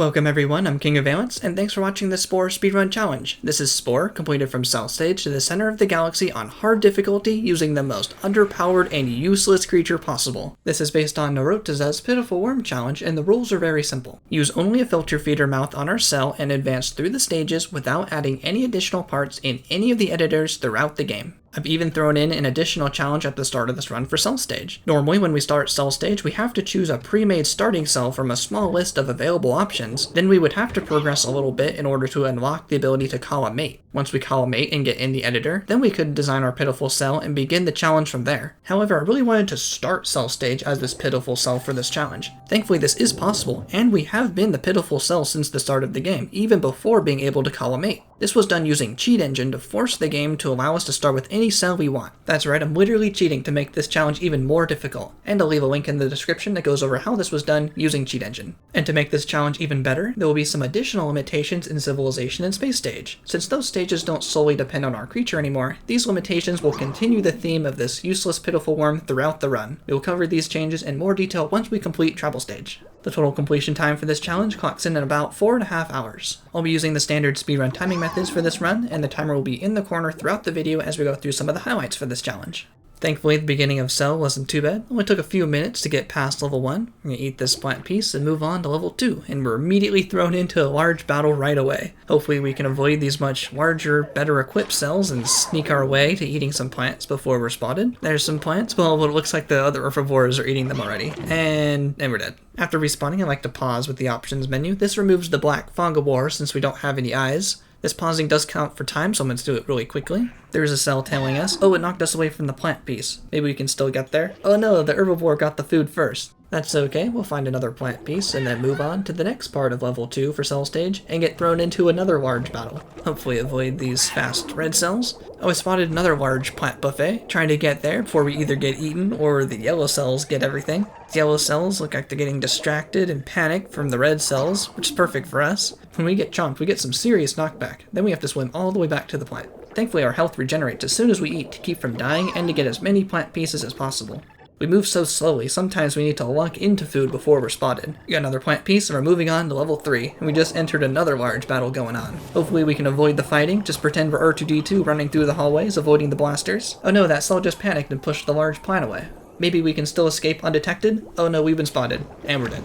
Welcome everyone, I'm King of Valence, and thanks for watching the Spore speedrun challenge. This is Spore, completed from South Stage to the center of the galaxy on hard difficulty using the most underpowered and useless creature possible. This is based on Narotiza's Pitiful Worm challenge, and the rules are very simple. Use only a filter feeder mouth on our cell and advance through the stages without adding any additional parts in any of the editors throughout the game. I've even thrown in an additional challenge at the start of this run for Cell Stage. Normally when we start Cell Stage, we have to choose a pre-made starting cell from a small list of available options. Then we would have to progress a little bit in order to unlock the ability to call a mate. Once we call a mate and get in the editor, then we could design our Pitiful cell and begin the challenge from there. However, I really wanted to start Cell Stage as this Pitiful cell for this challenge. Thankfully this is possible, and we have been the Pitiful cell since the start of the game, even before being able to call a mate. This was done using Cheat Engine to force the game to allow us to start with any cell we want. That's right, I'm literally cheating to make this challenge even more difficult. And I'll leave a link in the description that goes over how this was done using Cheat Engine. And to make this challenge even better, there will be some additional limitations in Civilization and Space Stage. Since those stages don't solely depend on our creature anymore, these limitations will continue the theme of this useless Pitiful Worm throughout the run. We will cover these changes in more detail once we complete Travel Stage. The total completion time for this challenge clocks in at about 4.5 hours. I'll be using the standard speedrun timing methods for this run, and the timer will be in the corner throughout the video as we go through some of the highlights for this challenge. Thankfully, the beginning of Cell wasn't too bad. It only took a few minutes to get past level 1. We're going to eat this plant piece and move on to level 2, and we're immediately thrown into a large battle right away. Hopefully we can avoid these much larger, better equipped cells and sneak our way to eating some plants before we're spotted. There's some plants, well, it looks like the other herbivores are eating them already, and we're dead. After respawning, I like to pause with the options menu. This removes the black fongivore since we don't have any eyes. This pausing does count for time, so I'm going to do it really quickly. There's a cell telling us, oh, it knocked us away from the plant piece. Maybe we can still get there. Oh no, the herbivore got the food first. That's okay, we'll find another plant piece and then move on to the next part of level 2 for Cell Stage and get thrown into another large battle. Hopefully avoid these fast red cells. Oh, I spotted another large plant buffet, trying to get there before we either get eaten or the yellow cells get everything. The yellow cells look like they're getting distracted and panicked from the red cells, which is perfect for us. When we get chomped, we get some serious knockback. Then we have to swim all the way back to the plant. Thankfully our health regenerates as soon as we eat to keep from dying and to get as many plant pieces as possible. We move so slowly, sometimes we need to lock into food before we're spotted. We got another plant piece and we're moving on to level 3, and we just entered another large battle going on. Hopefully we can avoid the fighting, just pretend we're R2-D2 running through the hallways, avoiding the blasters. Oh no, that cell just panicked and pushed the large plant away. Maybe we can still escape undetected? Oh no, we've been spotted, and we're dead.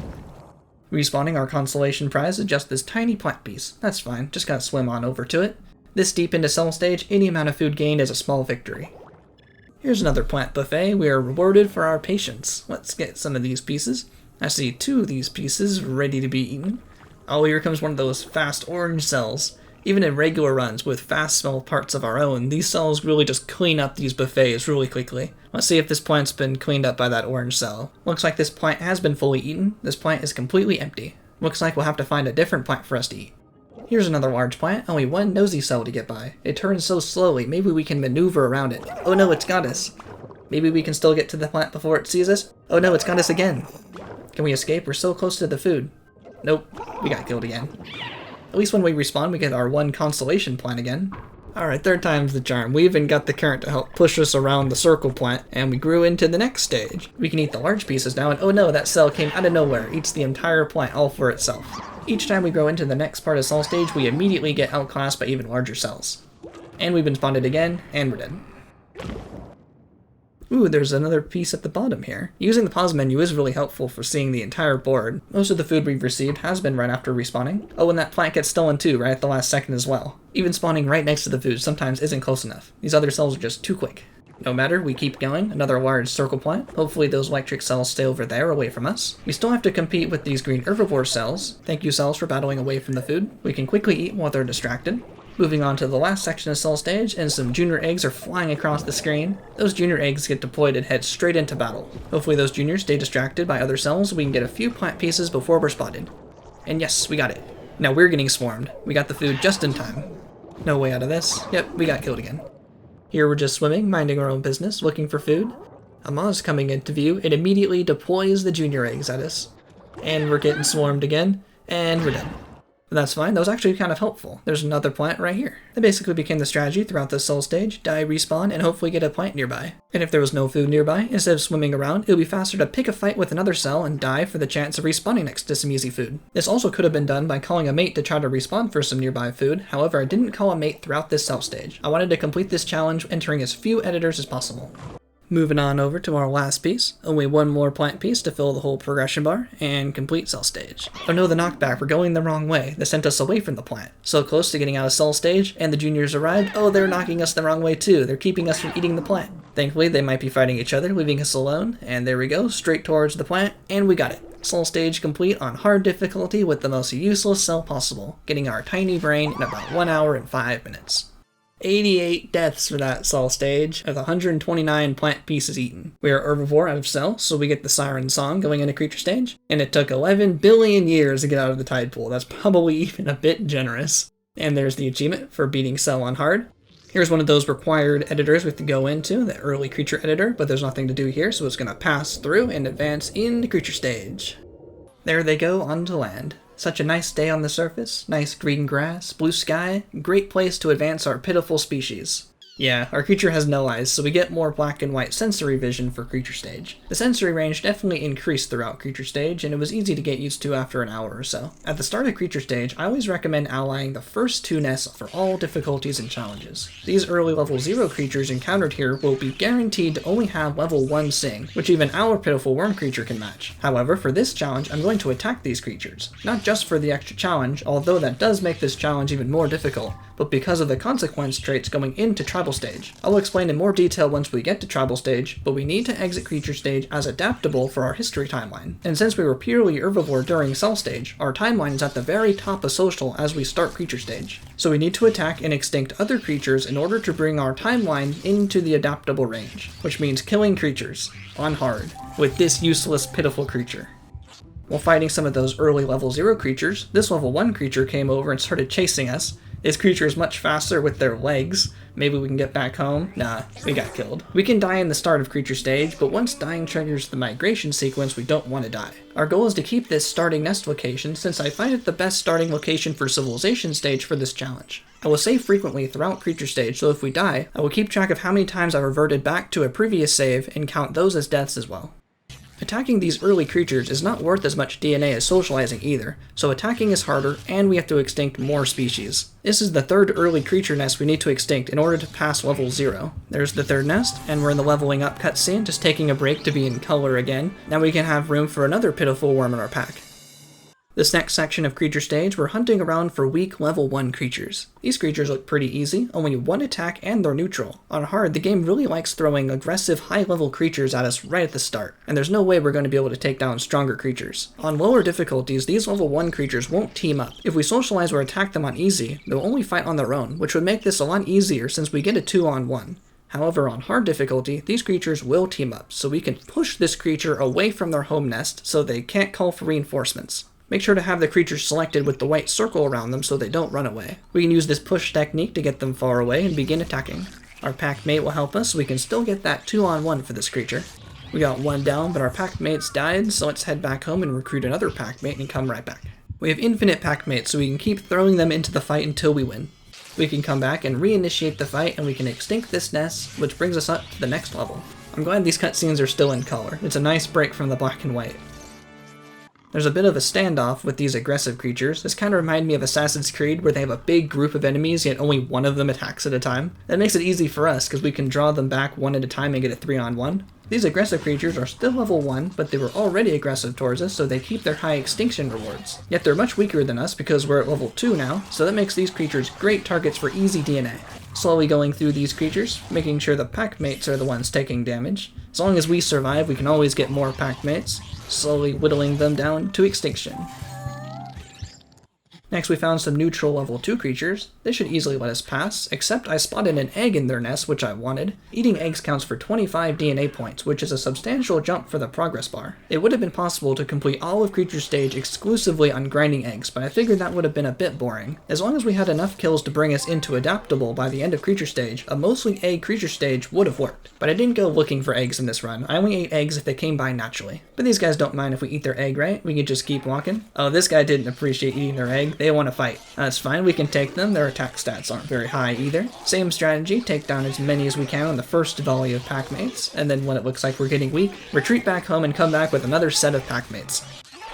Respawning our consolation prize is just this tiny plant piece. That's fine, just gotta swim on over to it. This deep into Cell Stage, any amount of food gained is a small victory. Here's another plant buffet. We are rewarded for our patience. Let's get some of these pieces. I see 2 of these pieces ready to be eaten. Oh, here comes one of those fast orange cells. Even in regular runs with fast small parts of our own, these cells really just clean up these buffets really quickly. Let's see if this plant's been cleaned up by that orange cell. Looks like this plant has been fully eaten. This plant is completely empty. Looks like we'll have to find a different plant for us to eat. Here's another large plant, only one nosy cell to get by. It turns so slowly, maybe we can maneuver around it. Oh no, it's got us. Maybe we can still get to the plant before it sees us. Oh no, it's got us again. Can we escape? We're so close to the food. Nope, we got killed again. At least when we respawn, we get our one constellation plant again. Alright, 3rd time's the charm. We even got the current to help push us around the circle plant, and we grew into the next stage. We can eat the large pieces now, and oh no, that cell came out of nowhere, eats the entire plant all for itself. Each time we grow into the next part of Cell Stage, we immediately get outclassed by even larger cells. And we've been spotted again, and we're dead. Ooh, there's another piece at the bottom here. Using the pause menu is really helpful for seeing the entire board. Most of the food we've received has been right after respawning. Oh, and that plant gets stolen too, right at the last second as well. Even spawning right next to the food sometimes isn't close enough. These other cells are just too quick. No matter, we keep going. Another large circle plant. Hopefully those electric cells stay over there, away from us. We still have to compete with these green herbivore cells. Thank you, cells, for battling away from the food. We can quickly eat while they're distracted. Moving on to the last section of Cell Stage, and some junior eggs are flying across the screen. Those junior eggs get deployed and head straight into battle. Hopefully those juniors stay distracted by other cells so we can get a few plant pieces before we're spotted. And yes, we got it. Now we're getting swarmed. We got the food just in time. No way out of this. Yep, we got killed again. Here we're just swimming, minding our own business, looking for food. A Moz coming into view, it immediately deploys the junior eggs at us. And we're getting swarmed again, and we're dead. But that's fine, that was actually kind of helpful. There's another plant right here. That basically became the strategy throughout this cell stage: die, respawn, and hopefully get a plant nearby. And if there was no food nearby, instead of swimming around, it would be faster to pick a fight with another cell and die for the chance of respawning next to some easy food. This also could have been done by calling a mate to try to respawn for some nearby food. However, I didn't call a mate throughout this cell stage. I wanted to complete this challenge entering as few editors as possible. Moving on over to our last piece, only one more plant piece to fill the whole progression bar, and complete cell stage. Oh no, the knockback, we're going the wrong way. They sent us away from the plant. So close to getting out of cell stage, and the juniors arrived. Oh, they're knocking us the wrong way too. They're keeping us from eating the plant. Thankfully, they might be fighting each other, leaving us alone, and there we go, straight towards the plant, and we got it. Cell stage complete on hard difficulty with the most useless cell possible, getting our tiny brain in about 1 hour and 5 minutes. 88 deaths for that cell stage, with 129 plant pieces eaten. We are herbivore out of cell, so we get the siren song going into creature stage, and it took 11 billion years to get out of the tide pool. That's probably even a bit generous. And there's the achievement for beating cell on hard. Here's one of those required editors we have to go into, the early creature editor, but there's nothing to do here, so it's going to pass through and advance into creature stage. There they go onto land. Such a nice day on the surface, nice green grass, blue sky, great place to advance our pitiful species. Yeah, our creature has no eyes, so we get more black and white sensory vision for creature stage. The sensory range definitely increased throughout creature stage, and it was easy to get used to after an hour or so. At the start of creature stage, I always recommend allying the first 2 nests for all difficulties and challenges. These early level 0 creatures encountered here will be guaranteed to only have level 1 Sing, which even our pitiful worm creature can match. However, for this challenge, I'm going to attack these creatures. Not just for the extra challenge, although that does make this challenge even more difficult, but because of the consequence traits going into tribal stage. I'll explain in more detail once we get to tribal stage, but we need to exit creature stage as adaptable for our history timeline. And since we were purely herbivore during cell stage, our timeline is at the very top of social as we start creature stage. So we need to attack and extinct other creatures in order to bring our timeline into the adaptable range, which means killing creatures on hard with this useless, pitiful creature. While fighting some of those early level 0 creatures, this level 1 creature came over and started chasing us. This creature is much faster with their legs. Maybe we can get back home? Nah, we got killed. We can die in the start of creature stage, but once dying triggers the migration sequence, we don't want to die. Our goal is to keep this starting nest location, since I find it the best starting location for civilization stage for this challenge. I will save frequently throughout creature stage, so if we die, I will keep track of how many times I reverted back to a previous save and count those as deaths as well. Attacking these early creatures is not worth as much DNA as socializing either, so attacking is harder, and we have to extinct more species. This is the 3rd early creature nest we need to extinct in order to pass level 0. There's the 3rd nest, and we're in the leveling up cutscene, just taking a break to be in color again. Now we can have room for another pitiful worm in our pack. This next section of creature stage, we're hunting around for weak level 1 creatures. These creatures look pretty easy, only 1 attack and they're neutral. On hard, the game really likes throwing aggressive high level creatures at us right at the start, and there's no way we're going to be able to take down stronger creatures. On lower difficulties, these level 1 creatures won't team up. If we socialize or attack them on easy, they'll only fight on their own, which would make this a lot easier since we get a 2-on-1. However, on hard difficulty, these creatures will team up, so we can push this creature away from their home nest so they can't call for reinforcements. Make sure to have the creatures selected with the white circle around them so they don't run away. We can use this push technique to get them far away and begin attacking. Our pack mate will help us so we can still get that 2-on-1 for this creature. We got 1 down, but our pack mates died, so let's head back home and recruit another pack mate and come right back. We have infinite pack mates, so we can keep throwing them into the fight until we win. We can come back and reinitiate the fight, and we can extinct this nest, which brings us up to the next level. I'm glad these cutscenes are still in color. It's a nice break from the black and white. There's a bit of a standoff with these aggressive creatures. This kind of reminds me of Assassin's Creed, where they have a big group of enemies, yet only one of them attacks at a time. That makes it easy for us, because we can draw them back 1 at a time and get a 3-on-1. These aggressive creatures are still level 1, but they were already aggressive towards us, so they keep their high extinction rewards. Yet they're much weaker than us because we're at level 2 now, so that makes these creatures great targets for easy DNA. Slowly going through these creatures, making sure the pack mates are the ones taking damage. As long as we survive, we can always get more pack mates, slowly whittling them down to extinction. Next we found some neutral level 2 creatures. They should easily let us pass, except I spotted an egg in their nest, which I wanted. Eating eggs counts for 25 DNA points, which is a substantial jump for the progress bar. It would have been possible to complete all of creature stage exclusively on grinding eggs, but I figured that would have been a bit boring. As long as we had enough kills to bring us into adaptable by the end of creature stage, a mostly egg creature stage would have worked. But I didn't go looking for eggs in this run. I only ate eggs if they came by naturally. But these guys don't mind if we eat their egg, right? We can just keep walking. Oh, this guy didn't appreciate eating their egg. They want to fight. That's fine, we can take them. Their attack stats aren't very high either. Same strategy, take down as many as we can on the first volley of pack mates, and then when it looks like we're getting weak, retreat back home and come back with another set of pack mates.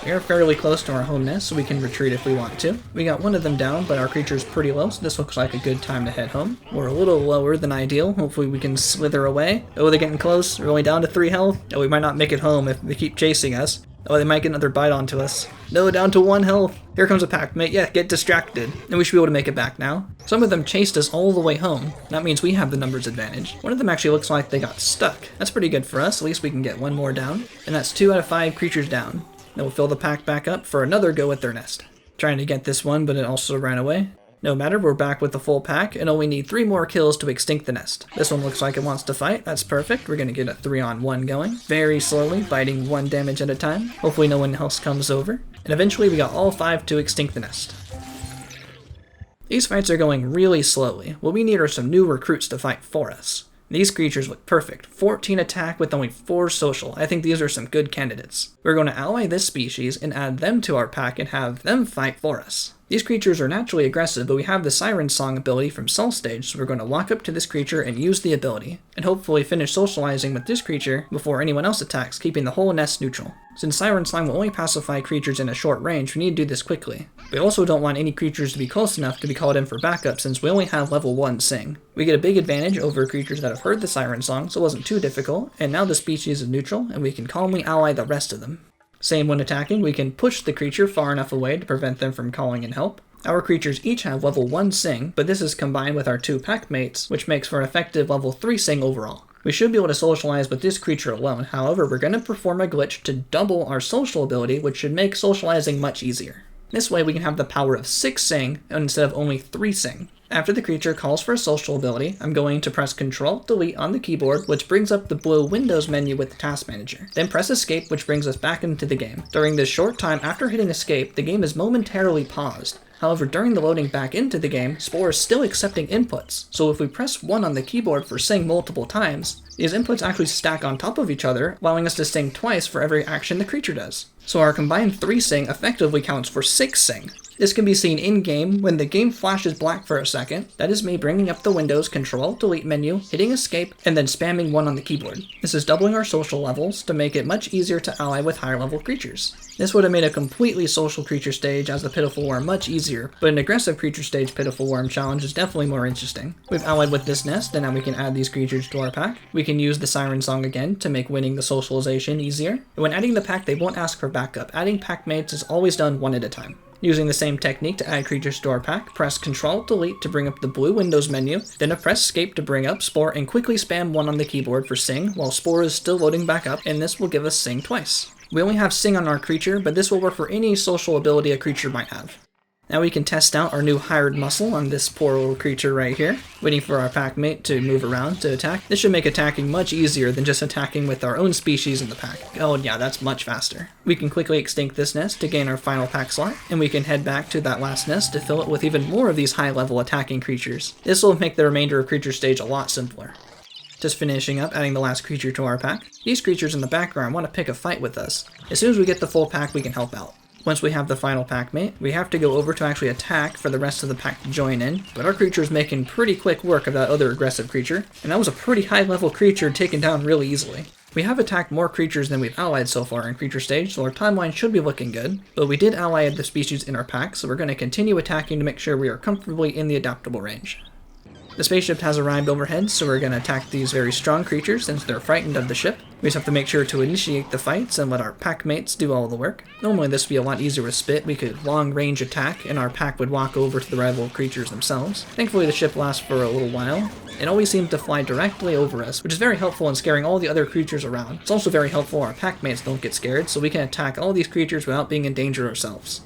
We are fairly close to our home nest, so we can retreat if we want to. We got one of them down, but our creature's pretty low, so this looks like a good time to head home. We're a little lower than ideal. Hopefully we can slither away. Oh, they're getting close. We're only down to 3 health. Oh, we might not make it home if they keep chasing us. Oh, they might get another bite onto us. No, down to 1 health. Here comes a pack mate. Yeah, get distracted. And we should be able to make it back now. Some of them chased us all the way home. That means we have the numbers advantage. One of them actually looks like they got stuck. That's pretty good for us. At least we can get 1 more down. And that's 2 out of 5 creatures down. Then we'll fill the pack back up for another go at their nest. Trying to get this one, but it also ran away. No matter, we're back with the full pack, and only need 3 more kills to extinct the nest. This one looks like it wants to fight. That's perfect. We're gonna get a 3-on-1 going. Very slowly, biting 1 damage at a time. Hopefully no one else comes over. And eventually we got all 5 to extinct the nest. These fights are going really slowly. What we need are some new recruits to fight for us. These creatures look perfect. 14 attack with only 4 social. I think these are some good candidates. We're going to ally this species and add them to our pack and have them fight for us. These creatures are naturally aggressive, but we have the Siren Song ability from Cell Stage, so we're going to walk up to this creature and use the ability, and hopefully finish socializing with this creature before anyone else attacks, keeping the whole nest neutral. Since Siren Song will only pacify creatures in a short range, we need to do this quickly. We also don't want any creatures to be close enough to be called in for backup since we only have level 1 Sing. We get a big advantage over creatures that have heard the Siren Song, so it wasn't too difficult, and now the species is neutral, and we can calmly ally the rest of them. Same when attacking, we can push the creature far enough away to prevent them from calling in help. Our creatures each have level 1 Sing, but this is combined with our 2 pack mates, which makes for an effective level 3 Sing overall. We should be able to socialize with this creature alone, however we're going to perform a glitch to double our social ability, which should make socializing much easier. This way we can have the power of 6 Sing instead of only 3 Sing. After the creature calls for a social ability, I'm going to press Ctrl-Delete on the keyboard, which brings up the blue Windows menu with the Task Manager. Then press Escape, which brings us back into the game. During this short time after hitting Escape, the game is momentarily paused. However, during the loading back into the game, Spore is still accepting inputs, so if we press 1 on the keyboard for Sing multiple times, these inputs actually stack on top of each other, allowing us to Sing twice for every action the creature does. So our combined 3 Sing effectively counts for 6 Sing. This can be seen in-game when the game flashes black for a second. That is me bringing up the Windows Control-Delete menu, hitting Escape, and then spamming 1 on the keyboard. This is doubling our social levels to make it much easier to ally with higher level creatures. This would have made a completely social creature stage as the Pitiful Worm much easier, but an aggressive creature stage Pitiful Worm challenge is definitely more interesting. We've allied with this nest, and now we can add these creatures to our pack. We can use the Siren Song again to make winning the socialization easier. And when adding the pack, they won't ask for backup. Adding pack mates is always done 1 at a time. Using the same technique to add creatures to our pack, press Ctrl-Delete to bring up the blue Windows menu, then press Escape to bring up Spore and quickly spam 1 on the keyboard for Sing while Spore is still loading back up, and this will give us Sing twice. We only have Sing on our creature, but this will work for any social ability a creature might have. Now we can test out our new hired muscle on this poor little creature right here, waiting for our pack mate to move around to attack. This should make attacking much easier than just attacking with our own species in the pack. Oh yeah, that's much faster. We can quickly extinct this nest to gain our final pack slot, and we can head back to that last nest to fill it with even more of these high-level attacking creatures. This will make the remainder of creature stage a lot simpler. Just finishing up adding the last creature to our pack. These creatures in the background want to pick a fight with us. As soon as we get the full pack, we can help out. Once we have the final pack mate, we have to go over to actually attack for the rest of the pack to join in, but our creature is making pretty quick work of that other aggressive creature, and that was a pretty high level creature taken down really easily. We have attacked more creatures than we've allied so far in creature stage, so our timeline should be looking good, but we did ally the species in our pack, so we're going to continue attacking to make sure we are comfortably in the adaptable range. The spaceship has arrived overhead, so we're going to attack these very strong creatures since they're frightened of the ship. We just have to make sure to initiate the fights and let our pack mates do all the work. Normally this would be a lot easier with Spit. We could long range attack and our pack would walk over to the rival creatures themselves. Thankfully the ship lasts for a little while. It always seems to fly directly over us, which is very helpful in scaring all the other creatures around. It's also very helpful our pack mates don't get scared, so we can attack all these creatures without being in danger ourselves.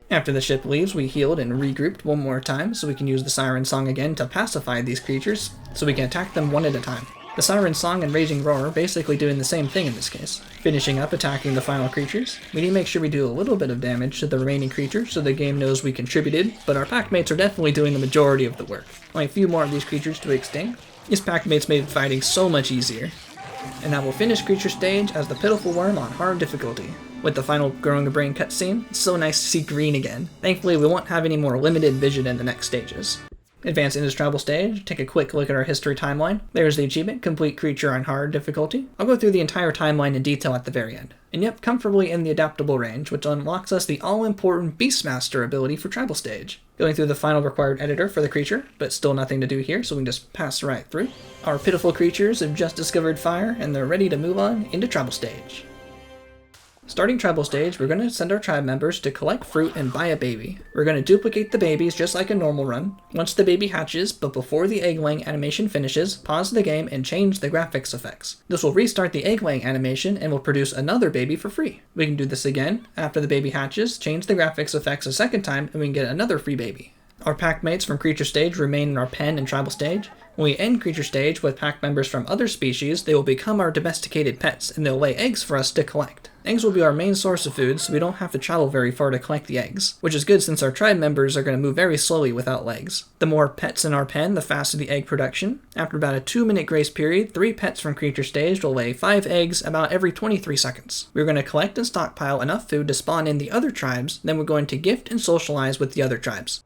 After the ship leaves, we healed and regrouped 1 more time, so we can use the Siren Song again to pacify these creatures, so we can attack them 1 at a time. The Siren Song and Raging Roar are basically doing the same thing in this case. Finishing up attacking the final creatures, we need to make sure we do a little bit of damage to the remaining creatures so the game knows we contributed, but our pack mates are definitely doing the majority of the work. Only a few more of these creatures to extinct. These pack mates made fighting so much easier. And that will finish creature stage as the Pitiful Worm on hard difficulty. with the final growing a brain cutscene. It's so nice to see green again. Thankfully, we won't have any more limited vision in the next stages. Advance into this tribal stage, take a quick look at our history timeline. There's the achievement, complete creature on hard difficulty. I'll go through the entire timeline in detail at the very end. And yep, comfortably in the adaptable range, which unlocks us the all-important Beastmaster ability for tribal stage. Going through the final required editor for the creature, but still nothing to do here, so we can just pass right through. Our pitiful creatures have just discovered fire, and they're ready to move on into tribal stage. Starting tribal stage, we're going to send our tribe members to collect fruit and buy a baby. We're going to duplicate the babies just like a normal run. Once the baby hatches, but before the egg laying animation finishes, pause the game and change the graphics effects. This will restart the egg laying animation and will produce another baby for free. We can do this again. After the baby hatches, change the graphics effects a second time and we can get another free baby. Our pack mates from creature stage remain in our pen and tribal stage. When we end creature stage with pack members from other species, they will become our domesticated pets and they'll lay eggs for us to collect. Eggs will be our main source of food, so we don't have to travel very far to collect the eggs, which is good since our tribe members are going to move very slowly without legs. The more pets in our pen, the faster the egg production. After about a 2-minute grace period, 3 pets from creature stage will lay 5 eggs about every 23 seconds. We're going to collect and stockpile enough food to spawn in the other tribes, then we're going to gift and socialize with the other tribes.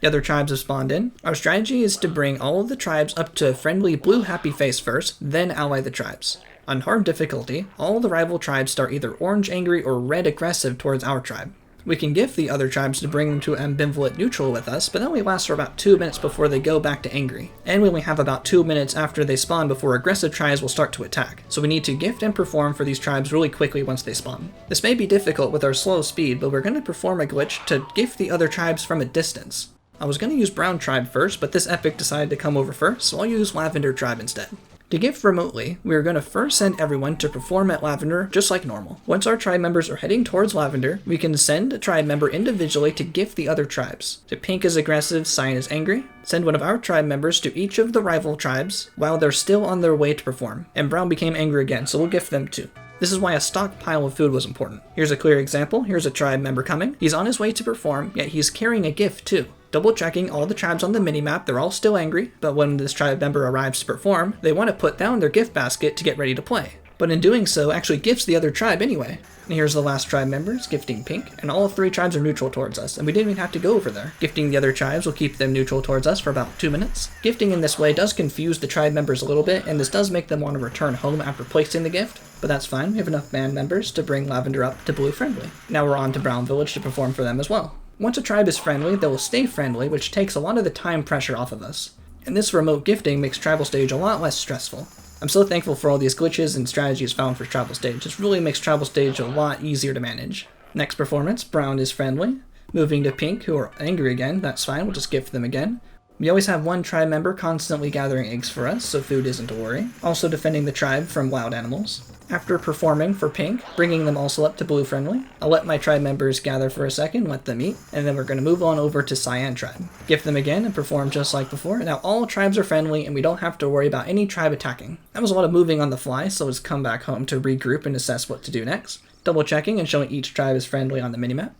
The other tribes have spawned in. Our strategy is to bring all of the tribes up to a friendly blue happy face first, then ally the tribes. On hard difficulty, all the rival tribes start either orange angry or red aggressive towards our tribe. We can gift the other tribes to bring them to ambivalent neutral with us, but that only lasts for about 2 minutes before they go back to angry. And we only have about 2 minutes after they spawn before aggressive tribes will start to attack, so we need to gift and perform for these tribes really quickly once they spawn. This may be difficult with our slow speed, but we're going to perform a glitch to gift the other tribes from a distance. I was going to use Brown Tribe first, but this epic decided to come over first, so I'll use Lavender Tribe instead. To gift remotely, we are going to first send everyone to perform at Lavender just like normal. Once our tribe members are heading towards Lavender, we can send a tribe member individually to gift the other tribes. So Pink is aggressive, Cyan is angry. Send one of our tribe members to each of the rival tribes while they're still on their way to perform. And Brown became angry again, so we'll gift them too. This is why a stockpile of food was important. Here's a clear example. Here's a tribe member coming. He's on his way to perform, yet he's carrying a gift too. Double checking all the tribes on the minimap, they're all still angry, but when this tribe member arrives to perform, they want to put down their gift basket to get ready to play. But in doing so, actually gifts the other tribe anyway. And here's the last tribe members, gifting Pink, and all 3 tribes are neutral towards us, and we didn't even have to go over there. Gifting the other tribes will keep them neutral towards us for about 2 minutes. Gifting in this way does confuse the tribe members a little bit, and this does make them want to return home after placing the gift, but that's fine, we have enough band members to bring Lavender up to Blue Friendly. Now we're on to Brown Village to perform for them as well. Once a tribe is friendly, they will stay friendly, which takes a lot of the time pressure off of us. And this remote gifting makes tribal stage a lot less stressful. I'm so thankful for all these glitches and strategies found for tribal stage. This really makes tribal stage a lot easier to manage. Next performance, Brown is friendly. Moving to Pink, who are angry again, that's fine, we'll just gift them again. We always have one tribe member constantly gathering eggs for us, so food isn't a worry. Also defending the tribe from wild animals. After performing for Pink, bringing them also up to Blue Friendly, I'll let my tribe members gather for a second, let them eat, and then we're going to move on over to Cyan Tribe. Gift them again and perform just like before. Now all tribes are friendly and we don't have to worry about any tribe attacking. That was a lot of moving on the fly, so let's come back home to regroup and assess what to do next. Double checking and showing each tribe is friendly on the minimap.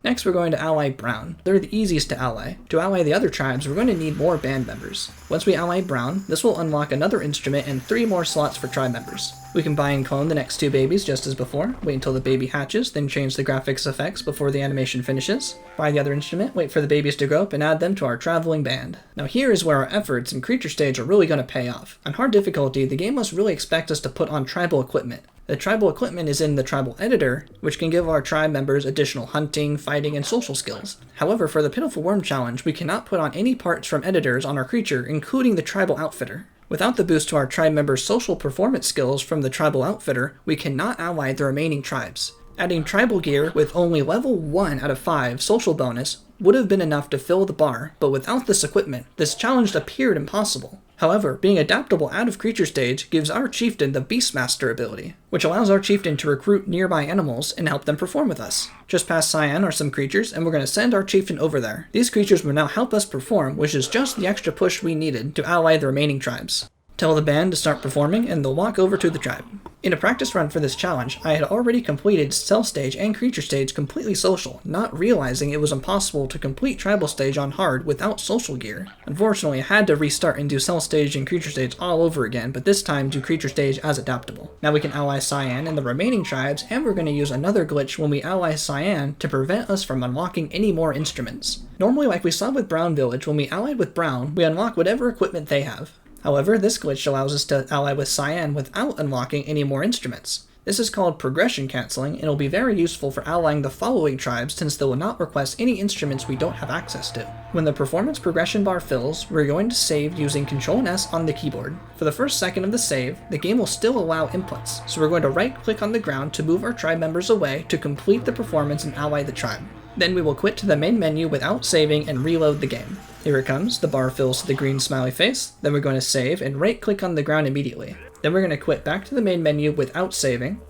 Next, we're going to ally Brown. They're the easiest to ally. To ally the other tribes, we're going to need more band members. Once we ally Brown, this will unlock another instrument and 3 more slots for tribe members. We can buy and clone the next 2 babies just as before, wait until the baby hatches, then change the graphics effects before the animation finishes. Buy the other instrument, wait for the babies to grow up, and add them to our traveling band. Now here is where our efforts in creature stage are really going to pay off. On hard difficulty, the game must really expect us to put on tribal equipment. The tribal equipment is in the tribal editor, which can give our tribe members additional hunting, fighting, and social skills. However, for the Pitiful Worm challenge, we cannot put on any parts from editors on our creature, including the tribal outfitter. Without the boost to our tribe members' social performance skills from the tribal outfitter, we cannot ally the remaining tribes. Adding tribal gear with only level 1 out of 5 social bonus would have been enough to fill the bar, but without this equipment, this challenge appeared impossible. However, being adaptable out of creature stage gives our chieftain the Beastmaster ability, which allows our chieftain to recruit nearby animals and help them perform with us. Just past Cyan are some creatures, and we're going to send our chieftain over there. These creatures will now help us perform, which is just the extra push we needed to ally the remaining tribes. Tell the band to start performing, and they'll walk over to the tribe. In a practice run for this challenge, I had already completed Cell Stage and Creature Stage completely social, not realizing it was impossible to complete Tribal Stage on hard without social gear. Unfortunately, I had to restart and do Cell Stage and Creature Stage all over again, but this time do Creature Stage as adaptable. Now we can ally Cyan and the remaining tribes, and we're going to use another glitch when we ally Cyan to prevent us from unlocking any more instruments. Normally, like we saw with Brown Village, when we allied with Brown, we unlock whatever equipment they have. However, this glitch allows us to ally with Cyan without unlocking any more instruments. This is called progression canceling, and will be very useful for allying the following tribes since they will not request any instruments we don't have access to. When the performance progression bar fills, we're going to save using Ctrl+S on the keyboard. For the first second of the save, the game will still allow inputs, so we're going to right-click on the ground to move our tribe members away to complete the performance and ally the tribe. Then we will quit to the main menu without saving and reload the game. Here it comes, the bar fills to the green smiley face, then we're going to save and right-click on the ground immediately. Then we're going to quit back to the main menu without saving,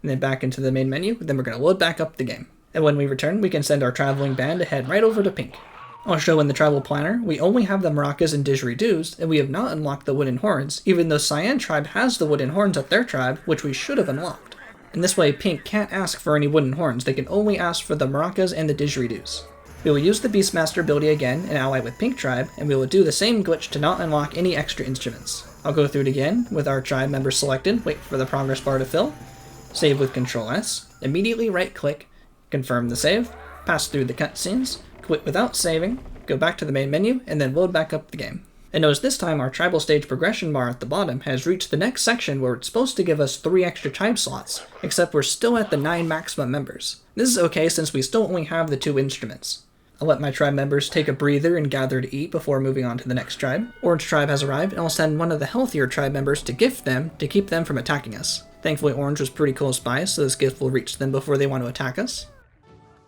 and then back into the main menu, then we're going to load back up the game. And when we return, we can send our traveling band to head right over to Pink. I'll show in the travel planner, we only have the maracas and didgeridoos, and we have not unlocked the wooden horns, even though Cyan tribe has the wooden horns at their tribe, which we should have unlocked. In this way, Pink can't ask for any wooden horns, they can only ask for the maracas and the didgeridoos. We will use the Beastmaster ability again and ally with Pink tribe, and we will do the same glitch to not unlock any extra instruments. I'll go through it again with our tribe member selected, wait for the progress bar to fill, save with Ctrl+S, immediately right-click, confirm the save, pass through the cutscenes, quit without saving, go back to the main menu, and then load back up the game. And notice this time our tribal stage progression bar at the bottom has reached the next section where it's supposed to give us 3 extra tribe slots, except we're still at the 9 maximum members. This is okay since we still only have the 2 instruments. I'll let my tribe members take a breather and gather to eat before moving on to the next tribe. Orange tribe has arrived, and I'll send one of the healthier tribe members to gift them to keep them from attacking us. Thankfully Orange was pretty close by, so this gift will reach them before they want to attack us.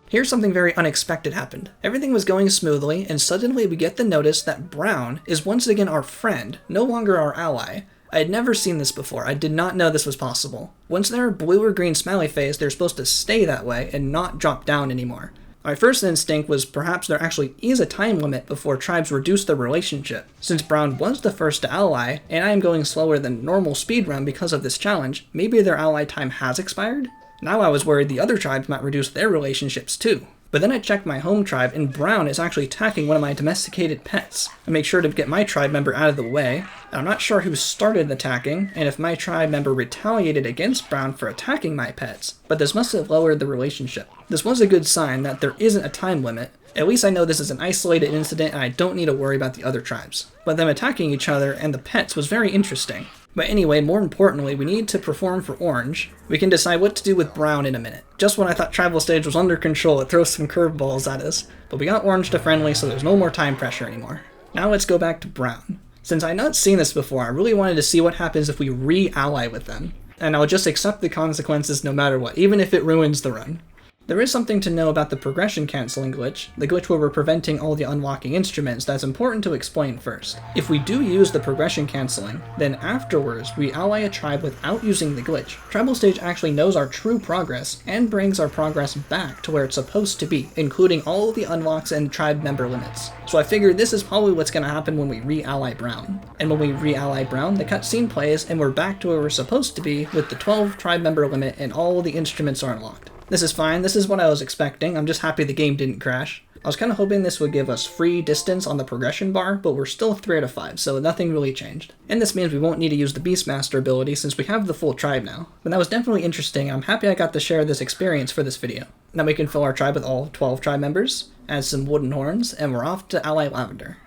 Here's something very unexpected happened. Everything was going smoothly, and suddenly we get the notice that Brown is once again our friend, no longer our ally. I had never seen this before. I did not know this was possible. Once they're blue or green smiley face, they're supposed to stay that way and not drop down anymore. My first instinct was perhaps there actually is a time limit before tribes reduce their relationship. Since Brown was the first to ally, and I am going slower than normal speedrun because of this challenge, maybe their ally time has expired? Now I was worried the other tribes might reduce their relationships too. But then I checked my home tribe, and Brown is actually attacking one of my domesticated pets. I make sure to get my tribe member out of the way. I'm not sure who started attacking, and if my tribe member retaliated against Brown for attacking my pets, but this must have lowered the relationship. This was a good sign that there isn't a time limit. At least I know this is an isolated incident and I don't need to worry about the other tribes. But them attacking each other and the pets was very interesting. But anyway, more importantly, we need to perform for Orange. We can decide what to do with Brown in a minute. Just when I thought tribal stage was under control, it throws some curveballs at us. But we got Orange to friendly, so there's no more time pressure anymore. Now let's go back to Brown. Since I'd not seen this before, I really wanted to see what happens if we re-ally with them. And I'll just accept the consequences no matter what, even if it ruins the run. There is something to know about the progression canceling glitch, the glitch where we're preventing all the unlocking instruments, that's important to explain first. If we do use the progression canceling, then afterwards we ally a tribe without using the glitch. Tribal stage actually knows our true progress and brings our progress back to where it's supposed to be, including all the unlocks and tribe member limits. So I figured this is probably what's going to happen when we re-ally Brown. And when we re-ally Brown, the cutscene plays and we're back to where we're supposed to be with the 12 tribe member limit and all the instruments are unlocked. This is fine, this is what I was expecting, I'm just happy the game didn't crash. I was kind of hoping this would give us free distance on the progression bar, but we're still 3 out of 5, so nothing really changed. And this means we won't need to use the Beastmaster ability since we have the full tribe now. But that was definitely interesting, I'm happy I got to share this experience for this video. Now we can fill our tribe with all 12 tribe members, add some wooden horns, and we're off to ally Lavender.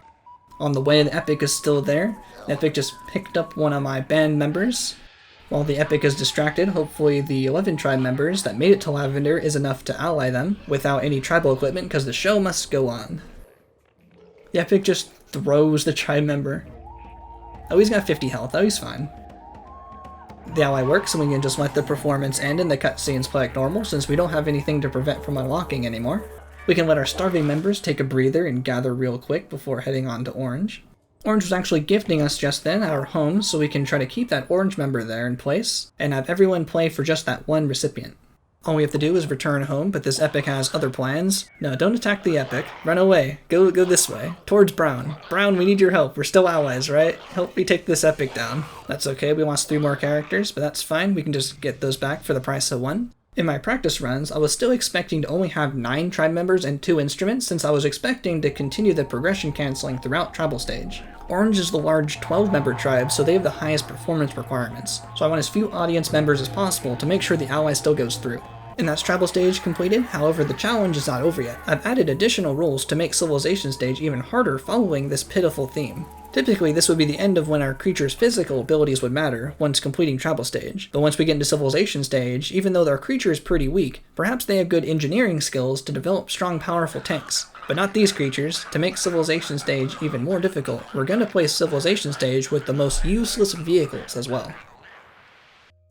On the way, the Epic is still there. The Epic just picked up one of my band members. While the Epic is distracted, hopefully the 11 tribe members that made it to Lavender is enough to ally them without any tribal equipment because the show must go on. The Epic just throws the tribe member. Oh, he's got 50 health. Oh, he's fine. The ally works and we can just let the performance end and the cutscenes play like normal since we don't have anything to prevent from unlocking anymore. We can let our starving members take a breather and gather real quick before heading on to Orange. Orange was actually gifting us just then our home, so we can try to keep that Orange member there in place, and have everyone play for just that one recipient. All we have to do is return home, but this epic has other plans. No, don't attack the epic. Run away. Go this way. Towards Brown. Brown, we need your help. We're still allies, right? Help me take this epic down. That's okay, we lost 3 more characters, but that's fine. We can just get those back for the price of 1. In my practice runs, I was still expecting to only have 9 tribe members and 2 instruments, since I was expecting to continue the progression canceling throughout tribal stage. Orange is the large 12-member tribe, so they have the highest performance requirements, so I want as few audience members as possible to make sure the ally still goes through. And that's tribal stage completed, however the challenge is not over yet. I've added additional rules to make civilization stage even harder following this pitiful theme. Typically, this would be the end of when our creature's physical abilities would matter, once completing tribal stage. But once we get into civilization stage, even though our creature is pretty weak, perhaps they have good engineering skills to develop strong, powerful tanks. But not these creatures. To make civilization stage even more difficult, we're going to place civilization stage with the most useless vehicles as well.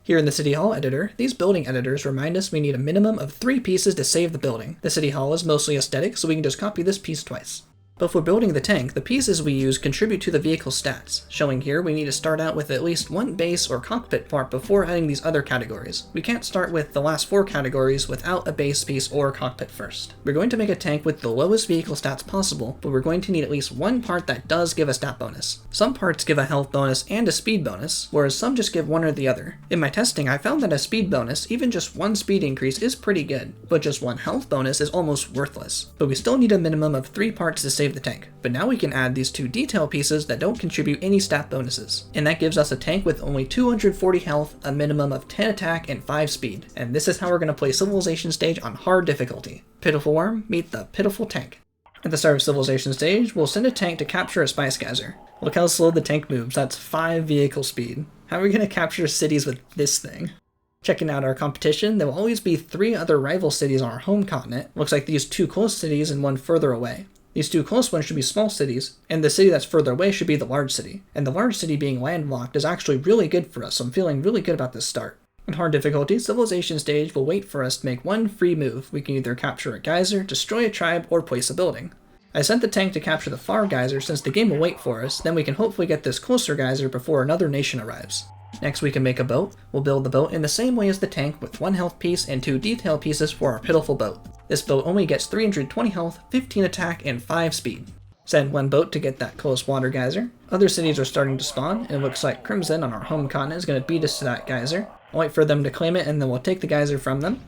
Here in the City Hall editor, these building editors remind us we need a minimum of 3 pieces to save the building. The City Hall is mostly aesthetic, so we can just copy this piece twice. But for building the tank, the pieces we use contribute to the vehicle stats. Showing here, we need to start out with at least 1 base or cockpit part before adding these other categories. We can't start with the last 4 categories without a base piece or cockpit first. We're going to make a tank with the lowest vehicle stats possible, but we're going to need at least 1 part that does give a stat bonus. Some parts give a health bonus and a speed bonus, whereas some just give one or the other. In my testing, I found that a speed bonus, even just 1 speed increase, is pretty good, but just 1 health bonus is almost worthless. But we still need a minimum of 3 parts to save the tank. But now we can add these 2 detail pieces that don't contribute any stat bonuses. And that gives us a tank with only 240 health, a minimum of 10 attack, and 5 speed. And this is how we're going to play Civilization stage on hard difficulty. Pitiful Worm, meet the Pitiful Tank. At the start of Civilization stage, we'll send a tank to capture a Spice Geyser. Look how slow the tank moves, that's 5 vehicle speed. How are we going to capture cities with this thing? Checking out our competition, there will always be 3 other rival cities on our home continent. Looks like these 2 close cities and 1 further away. These 2 close ones should be small cities, and the city that's further away should be the large city. And the large city being landlocked is actually really good for us, so I'm feeling really good about this start. In hard difficulty, Civilization stage will wait for us to make 1 free move. We can either capture a geyser, destroy a tribe, or place a building. I sent the tank to capture the far geyser since the game will wait for us, then we can hopefully get this closer geyser before another nation arrives. Next we can make a boat. We'll build the boat in the same way as the tank with 1 health piece and 2 detail pieces for our pitiful boat. This boat only gets 320 health, 15 attack, and 5 speed. Send 1 boat to get that close water geyser. Other cities are starting to spawn, and it looks like Crimson on our home continent is going to beat us to that geyser. I'll wait for them to claim it and then we'll take the geyser from them.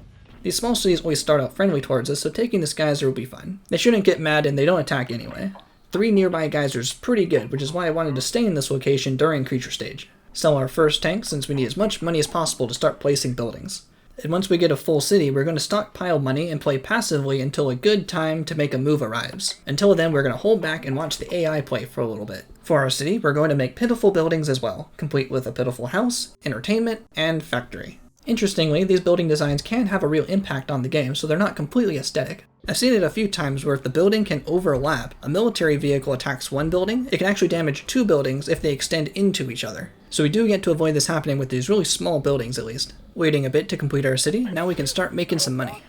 These small cities always start out friendly towards us, so taking this geyser will be fine. They shouldn't get mad and they don't attack anyway. 3 nearby geysers is pretty good, which is why I wanted to stay in this location during creature stage. Sell our first tank since we need as much money as possible to start placing buildings. And once we get a full city, we're going to stockpile money and play passively until a good time to make a move arrives. Until then, we're going to hold back and watch the AI play for a little bit. For our city, we're going to make pitiful buildings as well, complete with a pitiful house, entertainment, and factory. Interestingly, these building designs can have a real impact on the game, so they're not completely aesthetic. I've seen it a few times where if the building can overlap, a military vehicle attacks 1 building, it can actually damage 2 buildings if they extend into each other. So we do get to avoid this happening with these really small buildings at least. Waiting a bit to complete our city, now we can start making some money.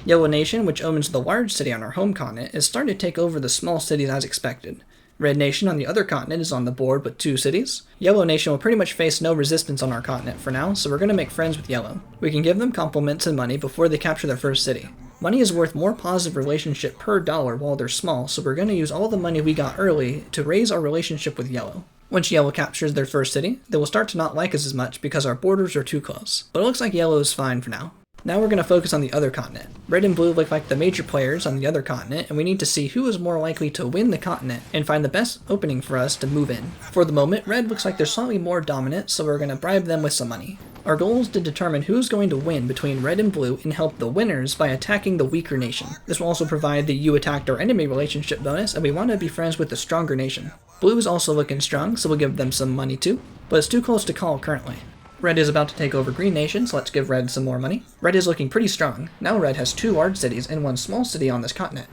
Yellow Nation, which owns the large city on our home continent, is starting to take over the small cities as expected. Red Nation on the other continent is on the board with 2 cities. Yellow Nation will pretty much face no resistance on our continent for now, so we're going to make friends with Yellow. We can give them compliments and money before they capture their first city. Money is worth more positive relationship per dollar while they're small, so we're going to use all the money we got early to raise our relationship with Yellow. Once Yellow captures their first city, they will start to not like us as much because our borders are too close. But it looks like Yellow is fine for now. Now we're going to focus on the other continent. Red and Blue look like the major players on the other continent, and we need to see who is more likely to win the continent and find the best opening for us to move in. For the moment, Red looks like they're slightly more dominant, so we're going to bribe them with some money. Our goal is to determine who's going to win between Red and Blue and help the winners by attacking the weaker nation. This will also provide the you attacked our enemy relationship bonus, and we want to be friends with the stronger nation. Blue is also looking strong, so we'll give them some money too, but it's too close to call currently. Red is about to take over Green Nation, so let's give Red some more money. Red is looking pretty strong. Now Red has 2 large cities and 1 small city on this continent.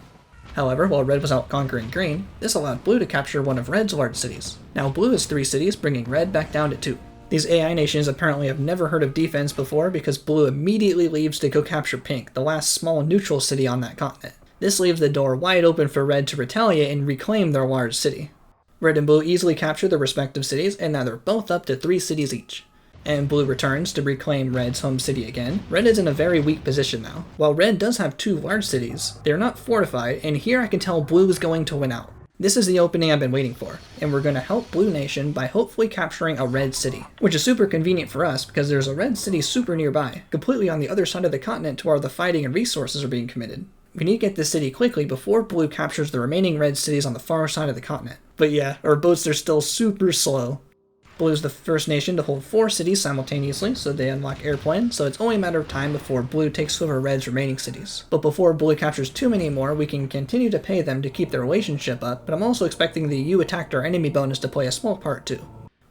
However, while Red was out conquering Green, this allowed Blue to capture one of Red's large cities. Now Blue has 3 cities, bringing Red back down to 2. These AI nations apparently have never heard of defense before because Blue immediately leaves to go capture Pink, the last small neutral city on that continent. This leaves the door wide open for Red to retaliate and reclaim their large city. Red and Blue easily capture their respective cities, and now they're both up to 3 cities each. And blue returns to reclaim red's home city again. Red is in a very weak position now. While red does have 2 large cities, they are not fortified, and here I can tell blue is going to win out. This is the opening I've been waiting for, and we're going to help Blue Nation by hopefully capturing a red city, which is super convenient for us because there's a red city super nearby, completely on the other side of the continent to where the fighting and resources are being committed. We need to get this city quickly before blue captures the remaining red cities on the far side of the continent. But yeah, our boats are still super slow. Blue is the first nation to hold 4 cities simultaneously, so they unlock airplanes, so it's only a matter of time before blue takes over red's remaining cities. But before blue captures too many more, we can continue to pay them to keep their relationship up, but I'm also expecting the "you attacked our enemy" bonus to play a small part too.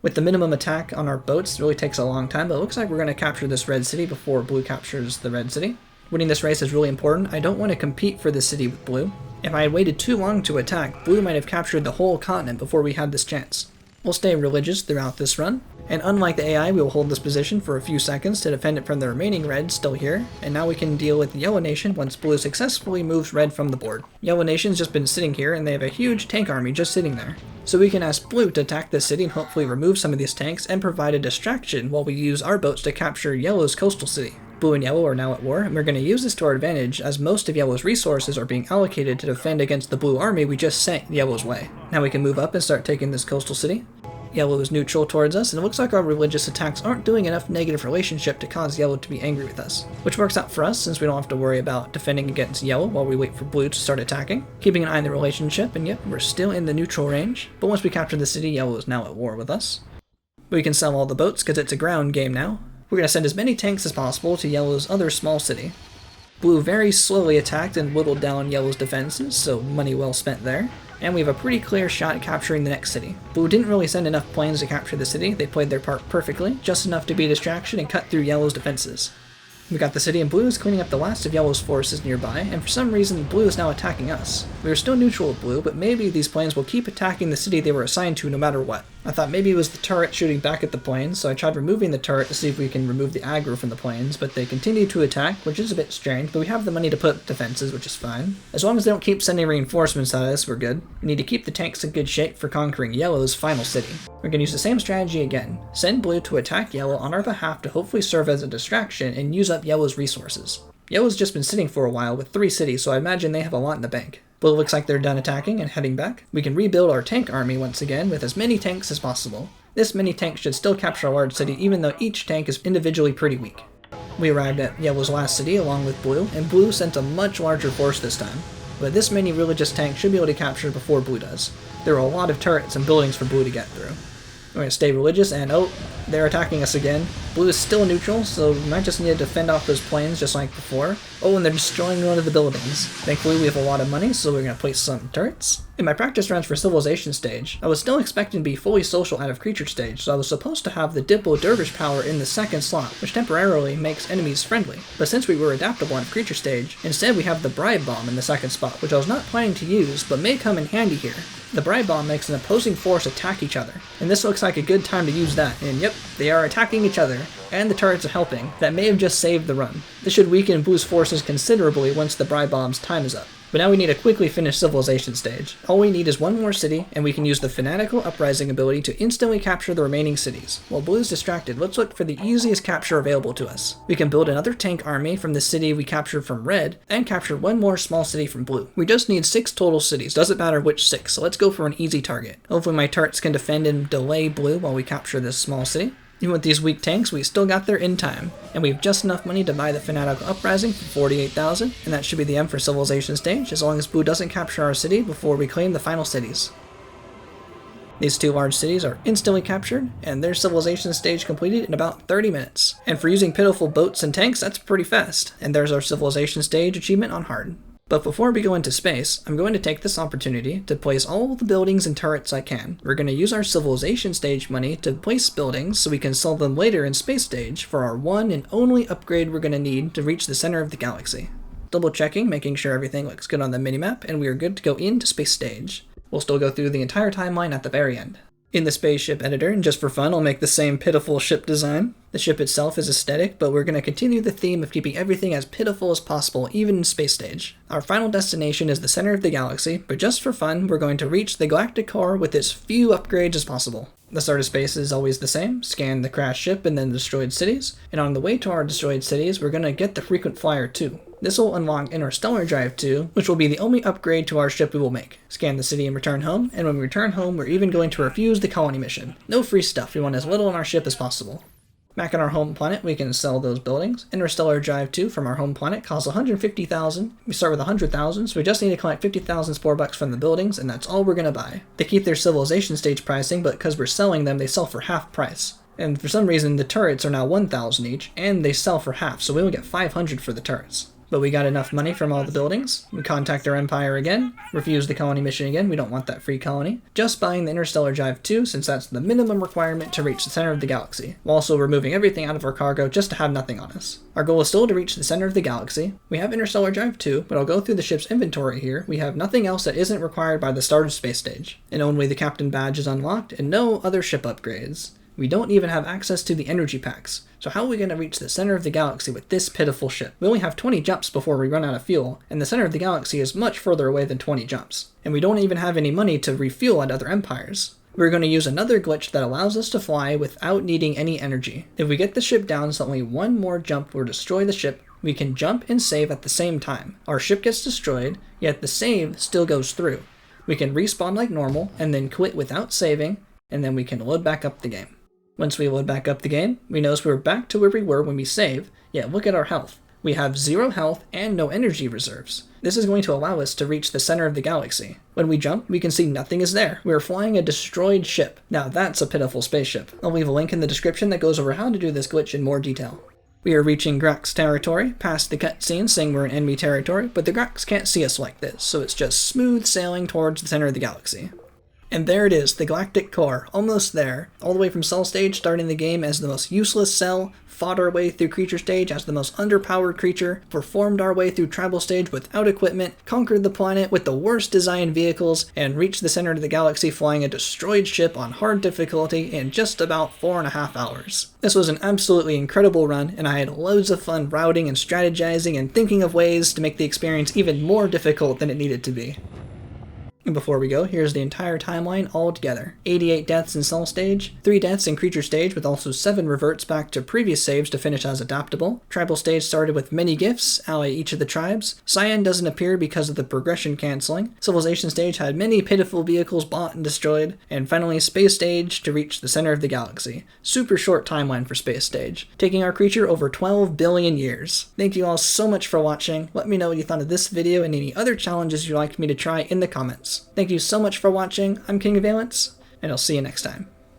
With the minimum attack on our boats, it really takes a long time, but it looks like we're going to capture this red city before blue captures the red city. Winning this race is really important. I don't want to compete for this city with blue. If I had waited too long to attack, blue might have captured the whole continent before we had this chance. We'll stay religious throughout this run, and unlike the AI, we will hold this position for a few seconds to defend it from the remaining reds still here, and now we can deal with the Yellow Nation once blue successfully moves red from the board. Yellow Nation's just been sitting here, and they have a huge tank army just sitting there. So we can ask blue to attack this city and hopefully remove some of these tanks and provide a distraction while we use our boats to capture yellow's coastal city. Blue and yellow are now at war, and we're going to use this to our advantage as most of yellow's resources are being allocated to defend against the blue army we just sent yellow's way. Now we can move up and start taking this coastal city. Yellow is neutral towards us, and it looks like our religious attacks aren't doing enough negative relationship to cause yellow to be angry with us, which works out for us since we don't have to worry about defending against yellow while we wait for blue to start attacking. Keeping an eye on the relationship, and yep, we're still in the neutral range, but once we capture the city, yellow is now at war with us. We can sell all the boats because it's a ground game now. We're going to send as many tanks as possible to yellow's other small city. Blue very slowly attacked and whittled down yellow's defenses, so money well spent there. And we have a pretty clear shot at capturing the next city. Blue didn't really send enough planes to capture the city. They played their part perfectly, just enough to be a distraction and cut through yellow's defenses. We got the city, and blue is cleaning up the last of yellow's forces nearby, and for some reason blue is now attacking us. We are still neutral with blue, but maybe these planes will keep attacking the city they were assigned to no matter what. I thought maybe it was the turret shooting back at the planes, so I tried removing the turret to see if we can remove the aggro from the planes, but they continue to attack, which is a bit strange, but we have the money to put up defenses, which is fine. As long as they don't keep sending reinforcements at us, we're good. We need to keep the tanks in good shape for conquering yellow's final city. We're going to use the same strategy again. Send blue to attack yellow on our behalf to hopefully serve as a distraction and use up yellow's resources. Yellow's just been sitting for a while with 3 cities, so I imagine they have a lot in the bank. Blue looks like they're done attacking and heading back. We can rebuild our tank army once again with as many tanks as possible. This many tanks should still capture a large city even though each tank is individually pretty weak. We arrived at yellow's last city along with blue, and blue sent a much larger force this time. But this many religious tanks should be able to capture before blue does. There are a lot of turrets and buildings for blue to get through. We're going to stay religious, and oh, they're attacking us again. Blue is still neutral, so we might just need to fend off those planes just like before. Oh, and they're destroying one of the buildings. Thankfully, we have a lot of money, so we're going to place some turrets. In my practice runs for Civilization stage, I was still expecting to be fully social out of Creature stage, so I was supposed to have the Diplo Dervish power in the second slot, which temporarily makes enemies friendly. But since we were adaptable on Creature stage, instead we have the Bribe Bomb in the second spot, which I was not planning to use, but may come in handy here. The Bribe Bomb makes an opposing force attack each other, and this looks like a good time to use that, and yep, they are attacking each other, and the turrets are helping. That may have just saved the run. This should weaken Blue's forces considerably once the Bribe Bomb's time is up. But now we need to quickly finish Civilization stage. All we need is one more city, and we can use the Fanatical Uprising ability to instantly capture the remaining cities. While Blue is distracted, let's look for the easiest capture available to us. We can build another tank army from the city we captured from Red, and capture one more small city from Blue. We just need 6 total cities, doesn't matter which 6, so let's go for an easy target. Hopefully my turrets can defend and delay Blue while we capture this small city. Even with these weak tanks, we still got there in time, and we have just enough money to buy the Fanatical Uprising for 48,000, and that should be the end for Civilization stage, as long as Blue doesn't capture our city before we claim the final cities. These 2 large cities are instantly captured, and their Civilization stage completed in about 30 minutes. And for using pitiful boats and tanks, that's pretty fast, and there's our Civilization stage achievement on hard. But before we go into space, I'm going to take this opportunity to place all the buildings and turrets I can. We're going to use our Civilization stage money to place buildings so we can sell them later in space stage for our one and only upgrade we're going to need to reach the center of the galaxy. Double checking, making sure everything looks good on the minimap, and we are good to go into space stage. We'll still go through the entire timeline at the very end. In the spaceship editor, and just for fun, I'll make the same pitiful ship design. The ship itself is aesthetic, but we're going to continue the theme of keeping everything as pitiful as possible, even in space stage. Our final destination is the center of the galaxy, but just for fun, we're going to reach the Galactic Core with as few upgrades as possible. The start of space is always the same, scan the crashed ship and then the destroyed cities, and on the way to our destroyed cities, we're going to get the frequent flyer 2. This will unlock Interstellar Drive 2, which will be the only upgrade to our ship we will make. Scan the city and return home, and when we return home, we're even going to refuse the colony mission. No free stuff, we want as little on our ship as possible. Back on our home planet, we can sell those buildings. Interstellar Drive 2 from our home planet costs 150,000. We start with 100,000, so we just need to collect 50,000 Spore bucks from the buildings, and that's all we're gonna buy. They keep their civilization stage pricing, but because we're selling them, they sell for half price. And for some reason, the turrets are now 1,000 each, and they sell for half, so we only get 500 for the turrets. But we got enough money from all the buildings. We contact our empire again, refuse the colony mission again, we don't want that free colony. Just buying the Interstellar Drive 2 since that's the minimum requirement to reach the center of the galaxy, while also removing everything out of our cargo just to have nothing on us. Our goal is still to reach the center of the galaxy. We have Interstellar Drive 2, but I'll go through the ship's inventory here. We have nothing else that isn't required by the start of space stage, and only the captain badge is unlocked and no other ship upgrades. We don't even have access to the energy packs. So how are we going to reach the center of the galaxy with this pitiful ship? We only have 20 jumps before we run out of fuel, and the center of the galaxy is much further away than 20 jumps. And we don't even have any money to refuel at other empires. We're going to use another glitch that allows us to fly without needing any energy. If we get the ship down so only one more jump will destroy the ship, we can jump and save at the same time. Our ship gets destroyed, yet the save still goes through. We can respawn like normal, and then quit without saving, and then we can load back up the game. Once we load back up the game, we notice we're back to where we were when we save, yet look at our health. We have 0 health and no energy reserves. This is going to allow us to reach the center of the galaxy. When we jump, we can see nothing is there. We are flying a destroyed ship. Now that's a pitiful spaceship. I'll leave a link in the description that goes over how to do this glitch in more detail. We are reaching Grax territory, past the cutscene saying we're in enemy territory, but the Grax can't see us like this, so it's just smooth sailing towards the center of the galaxy. And there it is, the Galactic Core, almost there, all the way from cell stage, starting the game as the most useless cell, fought our way through creature stage as the most underpowered creature, performed our way through tribal stage without equipment, conquered the planet with the worst designed vehicles, and reached the center of the galaxy flying a destroyed ship on hard difficulty in just about 4.5 hours. This was an absolutely incredible run, and I had loads of fun routing and strategizing and thinking of ways to make the experience even more difficult than it needed to be. And before we go, here's the entire timeline all together. 88 deaths in cell stage, 3 deaths in creature stage with also 7 reverts back to previous saves to finish as adaptable. Tribal stage started with many gifts, ally each of the tribes. Cyan doesn't appear because of the progression cancelling. Civilization stage had many pitiful vehicles bought and destroyed. And finally space stage to reach the center of the galaxy. Super short timeline for space stage, taking our creature over 12 billion years. Thank you all so much for watching. Let me know what you thought of this video and any other challenges you'd like me to try in the comments. Thank you so much for watching. I'm King of Valence, and I'll see you next time.